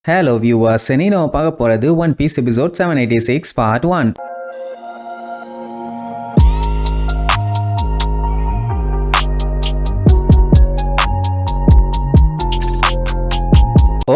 Hello viewers, இனி நம்ம பார்க்க போறது one piece episode 786 part 1.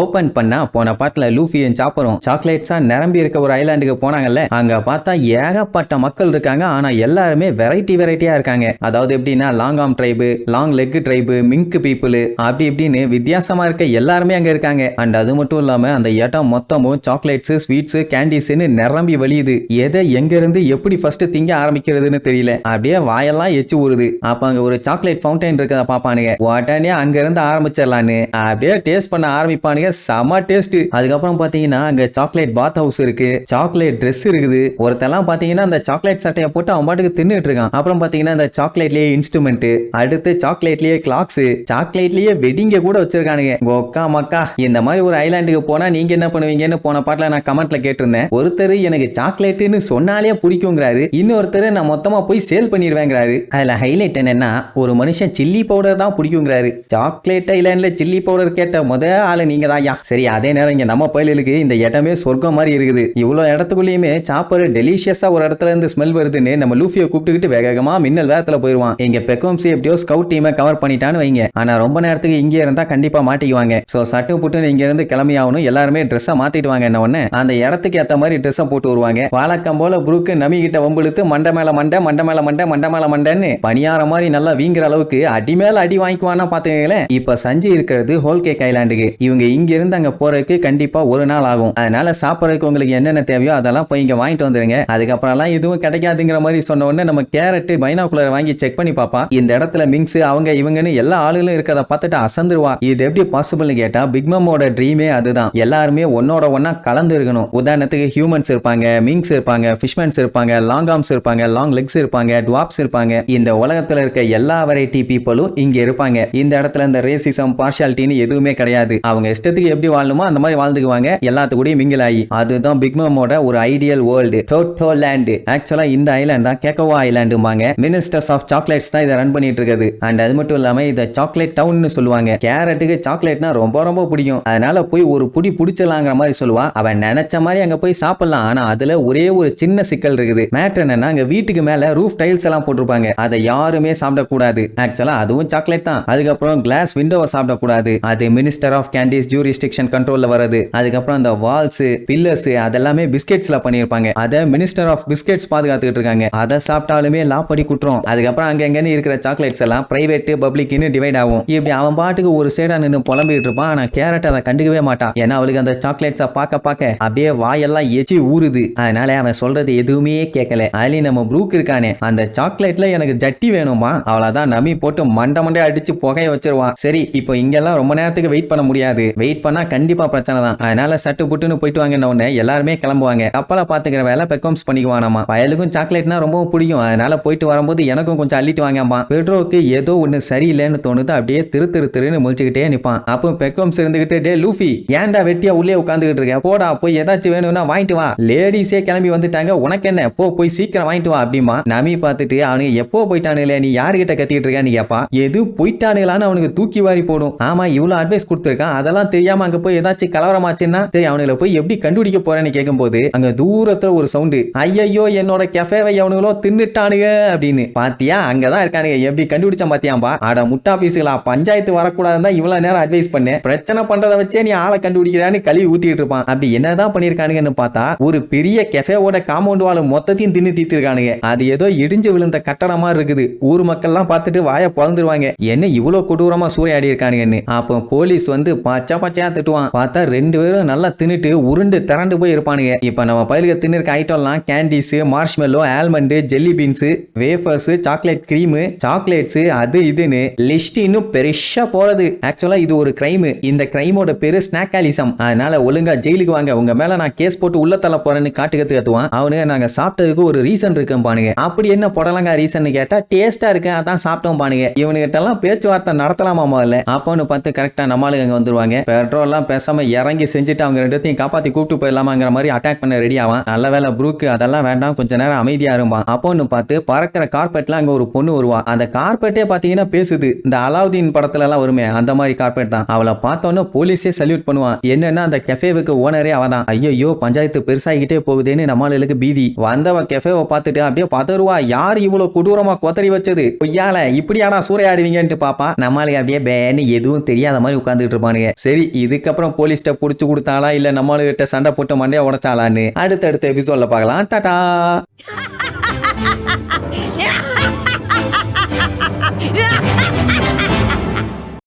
Open பண்ணா போன பாட்டுல லூஃபியும் சாப்பரும் சாக்லேட்ஸா நிரம்பி இருக்க ஒரு ஐலாண்டுக்கு போனாங்கல்ல. அங்க பார்த்தா ஏகப்பட்ட மக்கள் இருக்காங்க. ஆனா எல்லாருமே வெரைட்டியா இருக்காங்க. அதாவது எப்படின்னா long arm tribe, long leg tribe, mink people அப்படி இப்படின்னு வித்தியாசமா இருக்க எல்லாருமே அங்க இருக்காங்க. அண்ட் அது மட்டும் இல்லாம அந்த இடம் மொத்தமும் சாக்லேட்ஸ், ஸ்வீட்ஸ், கேண்டீஸ்ன்னு நிரம்பி வழியுது. எதை எங்க இருந்து எப்படி ஃபர்ஸ்ட் திங்க ஆரம்பிக்கிறதுன்னு தெரியல. அப்படியே வாயெல்லாம் எச்சு ஊறுது. அப்ப அங்க ஒரு சாக்லேட் ஃபவுண்டைன் இருக்கத பாப்பானுங்க. உடனே அங்க இருந்து ஆரம்பிச்சிடலான்னு அப்படியே டேஸ்ட் பண்ண ஆரம்பிப்பானுங்க. செம டேஸ்ட். அதுக்கப்புறம் பாத்தீங்கன்னா அங்க சாக்லேட் பாத் ஹவுஸ் இருக்கு, சாக்லேட் ட்ரெஸ் இருக்குது. ஒருத்தெல்லாம் பாத்தீங்கன்னா அந்த சாக்லேட் சட்டையை போட்டு அவன் பாட்டுக்கு தின்னுட்டு இருக்கான். அப்புறம் பாத்தீங்கன்னா அந்த சாக்லேட்லயே இன்ஸ்ட்ருமெண்ட், அடுத்து சாக்லேட்லயே கிளாக்ஸ், சாக்லேட்லயே வெட்டிங்க கூட வச்சிருக்கானுங்க. ஒக்கா மக்கா, இந்த மாதிரி ஒரு ஐலாண்டுக்கு போனா நீங்க என்ன பண்ணுவீங்கன்னு போன பாட்டுல நான் கமெண்ட்ல கேட்டிருந்தேன். ஒருத்தர் எனக்கு சாக்லேட்னு சொன்னாலே பிடிக்குங்கிறாரு, இன்னொருத்தர் நான் மொத்தமா போய் சேல் பண்ணிடுவேங்கிறாரு. அதுல ஹைலைட் என்னன்னா ஒரு மனுஷன் சில்லி பவுடர் தான் பிடிக்குங்கிறாரு. சாக்லேட் ஐலாண்ட்ல சில்லி பவுடர் கேட்ட முத ஆளு நீங்க தான். சரி, அதே நேரம் இங்க நம்ம பயிலுக்கு இந்த இடமே சொர்க்கம் மாதிரி இருக்குது. இவ்வளவு இடத்துக்குள்ளேயுமே சாப்பர் டெலிஷியஸா ஒரு இடத்துல இருந்து ஸ்மெல் வருதுன்னு நம்ம லூஃபியை கூப்பிட்டுக்கிட்டு வேகமா மின்னல் வேகத்துல போயிருவான். இங்க பெக்கோம்சி எப்படியோ ஸ்கவுட் டீமை கவர் பண்ணிட்டான்னு வைங்க. ஆனா ரொம்ப நேரத்துக்கு இங்க இருந்தா கண்டிப்பா மாட்டிக்குவாங்க. சோ சட்டு புட்டுன்னு இங்க இருந்து கிளம்பி ஆகணும். எல்லாருமே ட்ரெஸ்ஸை மாத்திட்டு வாங்க. என்ன ஒண்ணு அந்த இடத்துக்கு ஏத்த மாதிரி ட்ரெஸ்ஸை போட்டு வருவாங்க. வழக்கம் போல புரூக்கு நமி கிட்ட வம்புழுத்து மண்டை மேல மண்டை, மண்டை மேல மண்டை, மண்டை மேல மண்டைன்னு பணியார மாதிரி நல்லா வீங்குற அளவுக்கு அடி மேல அடி வாங்கிக்குவானா பாத்துக்கங்களேன். இப்ப சஞ்சி இருக்கிறது ஹோல் கேக் ஐலாண்டுக்கு. இவங்க இங்க இருந்து அங்க போறதுக்கு கண்டிப்பா ஒரு நாள் ஆகும். அதனால சாப்பிடறதுக்கு உங்களுக்கு என்னென்ன தேவையோ அதெல்லாம் போய் இங்க வாங்கிட்டு வந்துருங்க. அதுக்கப்புறம்லாம் எதுவும் கிடைக்காதுங்கிற மாதிரி சொன்ன உடனே நம்ம கேரட் பைனாகுலர் வாங்கி செக் பண்ணி பாப்பா. இந்த இடத்துல மிங்ஸ் அவங்க இவங்கன்னு எல்லா ஆளுகளும் இருக்கிறத பார்த்துட்டு அசந்துருவா. இது எப்படி பாசிபிள்னு கேட்டா பிக் மம்மோட ட்ரீமே அதுதான். எல்லாருமே ஒன்னோட ஒன்னா கலந்து இருக்கணும். உதாரணத்துக்கு ஹியூமன்ஸ் இருப்பாங்க, மிங்ஸ் இருப்பாங்க, ஃபிஷ்மேன்ஸ் இருப்பாங்க, லாங் ஆர்ம்ஸ் இருப்பாங்க, லாங் லெக்ஸ் இருப்பாங்க, டுவாப்ஸ் இருப்பாங்க. இந்த உலகத்துல இருக்க எல்லா வெரைட்டி பீப்புளும் இங்க இருப்பாங்க. இந்த இடத்துல இந்த ரேசிசம், பார்ஷியாலிட்டின்னு எதுவுமே கிடையாது. அவங்க இஷ்டத்துக்கு எப்படி வாழணுமோ அந்த மாதிரி வாழ்ந்துக்குவாங்க. எல்லாத்துக்கூடயும் மிங்கில் ஆகி. அதுதான் பிக் மம்மோட ஒரு ஐடியல் வேர்ல்டு, டோட்டோ லேண்ட். ஆக்சுவலா இந்த ஐலாண்ட் தான் கேக்கோவா ஐலாண்டும்பாங்க. மினிஸ்டர்ஸ் ஆஃப் சாக்லேட்ஸ் தான் இதை ரன் பண்ணிட்டு இருக்குது. அண்ட் அது மட்டும் இல்லாம இதை சாக்லேட் டவுன்னு சொல்லுவாங்க. கேரட்டுக்கு சாக்லேட்னா ரொம்ப ரொம்ப பிடிக்கும். அதனால போய் ஒரு புடி பிடிச்சலாங்கிற மாதிரி சொல்லுவா. அவன் நினைச்ச மாதிரி அங்க போய் சாப்பிடலாம். ஆனா அதுல ஒரே ஒரு சின்ன சிக்கல் இருக்குது. மேட்டர் என்னன்னா அங்க வீட்டுக்கு மேல ரூஃப் டைல்ஸ் எல்லாம் போட்டிருப்பாங்க. அதை யாருமே சாப்பிடக்கூடாது. ஆக்சுவலா அதுவும் சாக்லேட் தான். அதுக்கப்புறம் கிளாஸ் விண்டோவை சாப்பிடக்கூடாது. அது மினிஸ்டர் ஆஃப் கேண்டீஸ் ஜூரிஸ்டிக்ஷன் கண்ட்ரோல்ல வருது. அதுக்கப்புறம் அந்த வால்ஸ், பில்லர்ஸ் அதெல்லாமே பிஸ்கெட்ஸ்ல பண்ணிருப்பாங்க. அத மினிஸ்டர் ஆஃப் பிஸ்கெட்ஸ் பாதுகாத்துட்டு இருக்காங்க. அதை சாப்பிட்டாலுமே லா படி குற்றம். அதுக்கப்புறம் அங்கங்கன்னு இருக்கிற சாக்லேட்ஸ் எல்லாம் பிரைவேட் பப்ளிக்னு டிவைட் ஆகும். இப்படி அவன் பாட்டுக்கு ஒரு சைடா நின்று புலம்பிட்டு இருப்பான். ஆனா கேரட் அதை கண்டுக்கவே மாட்டான். ஏன்னா அவளுக்கு அந்த சாக்லேட்ஸை பார்க்க அப்படியே வாயெல்லாம் எச்சி ஊறுது. அதனால அவன் சொல்றது எதுவுமே கேட்கல. அதுலயும் நம்ம ப்ரூக் இருக்கானே, அந்த சாக்லேட்ல எனக்கு ஜட்டி வேணுமா, அவ்வளவுதான் நம்பி போட்டு மண்டை அடிச்சு புகைய வச்சிருவான். சரி, இப்போ இங்கெல்லாம் ரொம்ப நேரத்துக்கு வெயிட் பண்ண முடியாது. வெயிட் பண்ணா கண்டிப்பா பிரச்சனை தான். அதனால சட்டு புட்டுன்னு போயிட்டு வாங்க. உடனே எல்லாருமே கிளம்புவாங்க. கப்பலை பாத்துக்கிற வேலை பெக்கோம்ஸ் பண்ணிக்குவானாமா. வயலுக்கும் சாக்லேட்னா ரொம்ப பிடிக்கும். அதனால போயிட்டு வரும்போது எனக்கும் கொஞ்சம் அள்ளிட்டு வாங்கம்மா. பெட்ரோக்கு ஏதோ ஒண்ணு சரியில்லைன்னு தோணுது. அப்படியே திருன்னு முழிச்சுக்கிட்டே நிப்பான். அப்போ பெக்கோம்ஸ் இருந்துகிட்டு, டே லூஃபி, ஏன்டா வெட்டியா உள்ளே உட்காந்துக்கிட்டு இருக்க, போடா போய் ஏதாச்சும் வேணும்னா வாங்கிட்டு வா. லேடிஸே கிளம்பி வந்துட்டாங்க, உனக்கு என்ன, போய் சீக்கிரம் வாங்கிட்டு வா அப்படிமா. நமி பார்த்துட்டு அவனுக்கு எப்போ போயிட்டானுங்களே, நீ யாருகிட்ட கத்திட்டு இருக்கான்னு கேப்பா. எது போயிட்டானுங்களான்னு அவனுக்கு தூக்கி வாரி போடும். ஆமா, இவ்வளவு அட்வைஸ் கொடுத்துருக்கான், அதெல்லாம் தெரியாம அங்க போய் ஏதாச்சும் கலவரமாச்சுன்னா சரி அவனுங்களை போய் எப்படி கண்டுபிடிக்க போறேன்னு கேட்கும்போது அங்க தூரத்துல ஒரு சவுண்டு, ஐயோ என்னோட கெஃபேவை அவனுங்களோ தின்னுட்டானுங்க அப்படின்னு. பாத்தியா, அங்கதான் இருக்கானுங்க, எப்படி கண்டுபிடிச்சான் பாத்தியாம்பா. அட முட்டா பீசுகளா, பஞ்சாயத்து வரக்கூடாதுதான் இவ்வளவு நேரம் அட்வைஸ் பண்ணேன், பிரச்சனை பண்றதை வச்சே நீ ஆளை கண்டுபிடிக்கிறான்னு கழுவி ஊத்திட்டு இருப்பான். அப்படி என்னதான் பண்ணிருக்கானுங்கன்னு பார்த்தா ஒரு பெரிய கெஃபேவோட காம்பவுண்ட் வாழ மொத்தத்தையும் தின்னு தீர்த்திருக்கானுங்க. அது ஏதோ இடிஞ்சு விழுந்த கட்டடம் மாதிரி இருக்குது. ஊர் மக்கள் எல்லாம் பார்த்துட்டு வாய பொழந்துருவாங்க, என்ன இவ்வளவு கொடூரமா சூறையாடி இருக்கானுங்கன்னு. அப்போ போலீஸ் வந்து பச்சையா திட்டுவான். பார்த்தா ரெண்டு பேரும் நல்லா தின்னுட்டு உருண்டு திரண்டு போய் இருப்பானுங்க. இப்ப நம்ம பயிலுக்கு தின்னிருக்க ஐட்டம்லாம் candies, marshmallow, almond, jelly beans, wafers, chocolate cream, chocolates, அது இதுன்னு லிஸ்ட் இன்னும் பெருசா போறது. ஆக்சுவலா இது ஒரு கிரைம். இந்த கிரைமோட பேரு ஸ்நாக்காலிசம். அதனால ஒழுங்கா ஜெயிலுக்கு வாங்க, உங்க மேல நான் கேஸ் போட்டு உள்ள தள்ள போறேன்னு கத்துவான். அவனுக்கு நாங்க சாப்பிட்டதுக்கு ஒரு ரீசன் இருக்கும் பானுங்க. அப்படி என்ன புடலங்கா ரீசன் கேட்டா டேஸ்டா இருக்கு அதான் சாப்பிட்டோம் பானுங்க. இவனுகிட்ட எல்லாம் பேச்சுவார்த்தை நடத்தலாமா முதல்ல. அப்போன்னு பார்த்து கரெக்டா நம்மளுக்கு அங்க வந்துருவாங்க. பெட்ரோல்லாம் பேசாம இறங்கி செஞ்சுட்டு அவங்க ரெண்டுத்தையும் காப்பாத்தி கூப்பிட்டு போயிடலாமாங்கிற மாதிரி அட்டாக் பண்ண ரெடி ஆவான். நல்ல வேலை ப்ரூக்கு அதெல்லாம் வேண்டாம், கொஞ்ச நேரம் அமைதியா இருப்பான். அப்போன்னு பார்த்து பறக்கிற கார்பெட்ல அங்க ஒரு பொண்ணு வருவா. அந்த கார்பெட்டே பாத்தீங்கன்னா பேசுது. இந்த அலாவுதீன் படத்துல எல்லாம் வருமே அந்த மாதிரி கார்பெட் தான். அவளை பார்த்தோன்னு போலீஸே சல்யூட் பண்ணுவான். என்னன்னா அந்த கெஃபேவுக்கு ஓனரே அவதான். ஐயோ பஞ்சாயத்து பெருசாகிட்டே போகுதுன்னு நம்மளுக்கு பீதி. வந்தவ கெஃபேவை பார்த்துட்டு அப்படியே பதறுவா. யார் இவ்வளவு கொடூரமா கொத்தறி வச்சது? பொய்யால இப்படியாடா சூறையாடுவீங்கன்ட்டு பாப்பா. நம்மளுக்கு அப்படியே பேன்னு எதுவும் தெரியாத மாதிரி உட்கார்ந்துட்டு இருப்பானுங்க. சரி இதுக்கப்புறம் போலீஸ்ட புடிச்சு கொடுத்தாளா இல்ல நம்மளுக்கிட்ட சண்டை போட்டு மண்டையா உடைச்சாலான்னு அடுத்தடுத்த எபிசோட்ல பார்க்கலாம். டாடா.